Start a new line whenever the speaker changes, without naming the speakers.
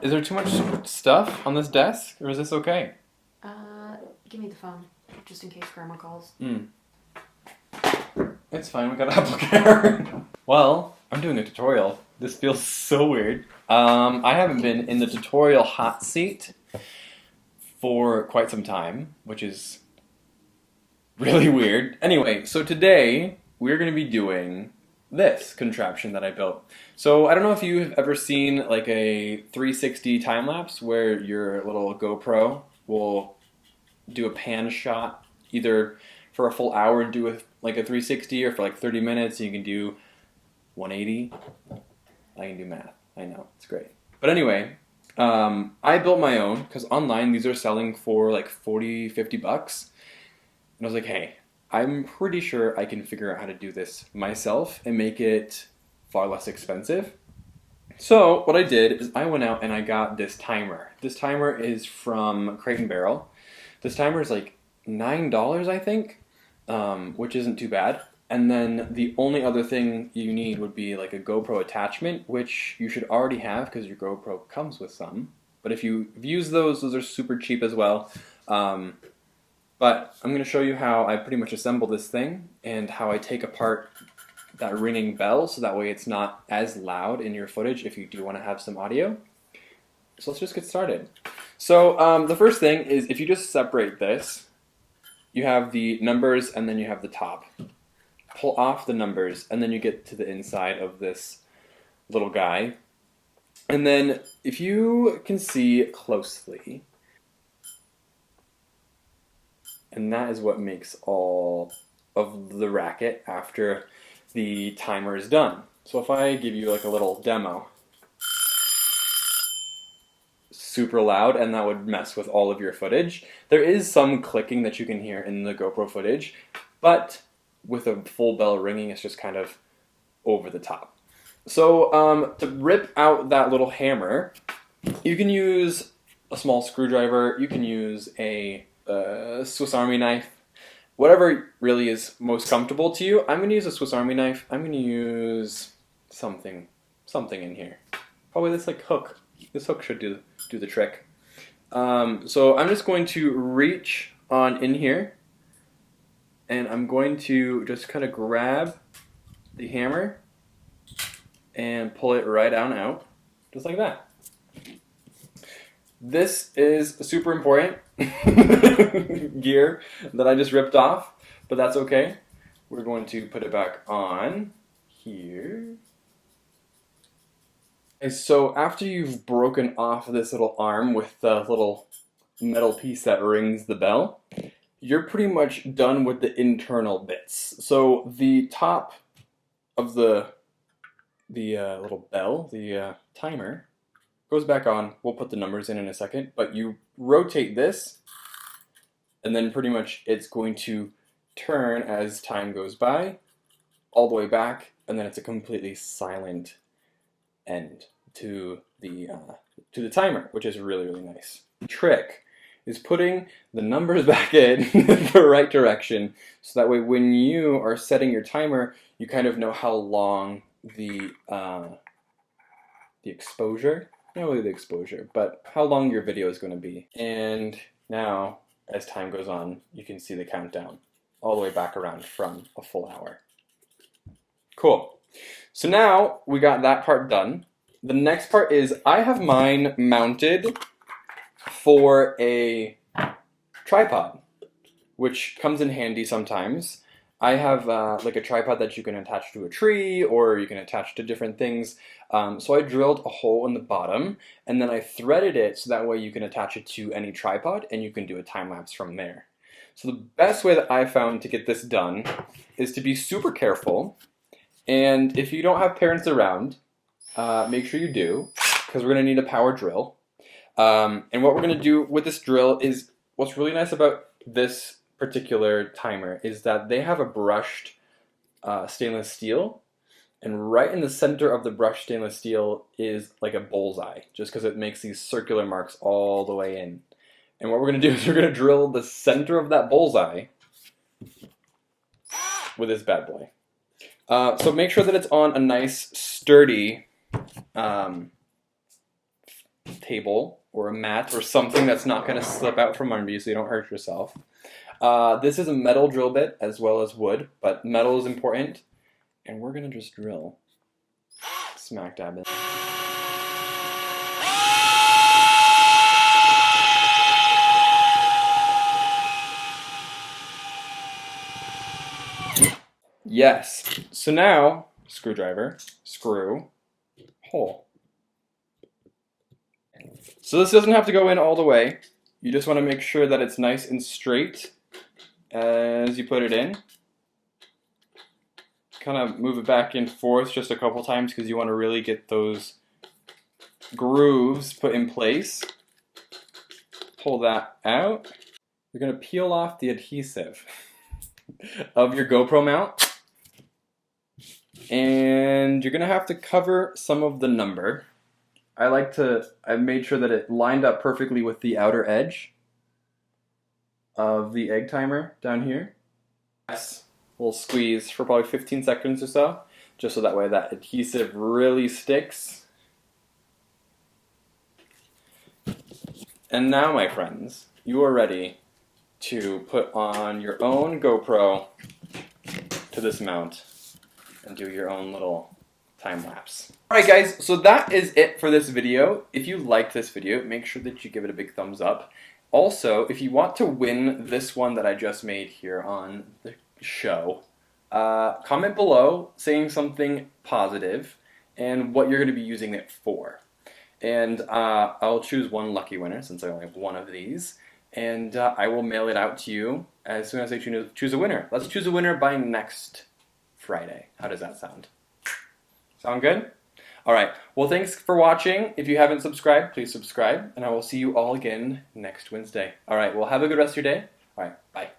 Is there too much stuff on this desk, or is this okay?
Give me the phone, just in case Grandma calls.
It's fine, we got Apple Care. Well, I'm doing a tutorial. This feels so weird. I haven't been in the tutorial hot seat for quite some time, which is really weird. Anyway, so today we're going to be doing this contraption that I built. So I don't know if you have ever seen like a 360 time lapse where your little GoPro will do a pan shot either for a full hour and do like a 360 or for like 30 minutes and you can do 180. I can do math. I know, it's great. But anyway, I built my own because online these are selling for like 40, 50 bucks. And I was like, hey, I'm pretty sure I can figure out how to do this myself and make it far less expensive. So what I did is I went out and I got this timer. This timer is from Crate and Barrel. This timer is like $9, I think, which isn't too bad. And then the only other thing you need would be like a GoPro attachment, which you should already have because your GoPro comes with some. But if you've used those are super cheap as well. But I'm going to show you how I pretty much assemble this thing and how I take apart that ringing bell so that way it's not as loud in your footage if you do want to have some audio. So let's just get started. So the first thing is if you just separate this, you have the numbers and then you have the top. Pull off the numbers and then you get to the inside of this little guy. And then if you can see closely, and that is what makes all of the racket after the timer is done. So if I give you like a little demo, super loud, and that would mess with all of your footage. There is some clicking that you can hear in the GoPro footage, but with a full bell ringing, it's just kind of over the top. So to rip out that little hammer, you can use a small screwdriver, you can use a Swiss Army knife, whatever really is most comfortable to you. I'm going to use a Swiss Army knife. I'm going to use something in here. Probably this like hook. This hook should do the trick. So I'm just going to reach on in here, and I'm going to just kind of grab the hammer and pull it right on out, just like that. This is super important gear that I just ripped off, but that's okay. We're going to put it back on here. And so after you've broken off this little arm with the little metal piece that rings the bell, you're pretty much done with the internal bits. So the top of the little bell, the timer, goes back on. We'll put the numbers in a second, but you rotate this, and then pretty much it's going to turn as time goes by, all the way back, and then it's a completely silent end to the timer, which is really, really nice. The trick is putting the numbers back in the right direction, so that way when you are setting your timer, you kind of know how long the exposure, not really the exposure, but how long your video is going to be. And now, as time goes on, you can see the countdown all the way back around from a full hour. Cool. So now we got that part done. The next part is I have mine mounted for a tripod, which comes in handy sometimes. I have like a tripod that you can attach to a tree or you can attach to different things. So I drilled a hole in the bottom and then I threaded it so that way you can attach it to any tripod and you can do a time lapse from there. So the best way that I found to get this done is to be super careful. And if you don't have parents around, make sure you do, because we're going to need a power drill. And what we're going to do with this drill is, what's really nice about this particular timer is that they have a brushed stainless steel, and right in the center of the brushed stainless steel is like a bullseye, just because it makes these circular marks all the way in. And what we're going to do is we're going to drill the center of that bullseye with this bad boy. So make sure that it's on a nice sturdy table or a mat or something that's not going to slip out from under you so you don't hurt yourself. This is a metal drill bit as well as wood, but metal is important. And we're going to just drill smack dab in. Yes. So now, screwdriver, screw, hole. So this doesn't have to go in all the way. You just want to make sure that it's nice and straight as you put it in. Kind of move it back and forth just a couple times because you want to really get those grooves put in place. Pull that out. You're going to peel off the adhesive of your GoPro mount. And you're going to have to cover some of the number. I've made sure that it lined up perfectly with the outer edge of the egg timer down here. Yes, we'll squeeze for probably 15 seconds or so, just so that way that adhesive really sticks. And now, my friends, you are ready to put on your own GoPro to this mount and do your own little time lapse. Alright guys, so that is it for this video. If you liked this video, make sure that you give it a big thumbs up. Also, if you want to win this one that I just made here on the show, comment below saying something positive and what you're going to be using it for. And I'll choose one lucky winner since I only have one of these. And I will mail it out to you as soon as I choose a winner. Let's choose a winner by next Friday. How does that sound? Sound good? Alright, well thanks for watching. If you haven't subscribed, please subscribe. And I will see you all again next Wednesday. Alright, well have a good rest of your day. Alright, bye.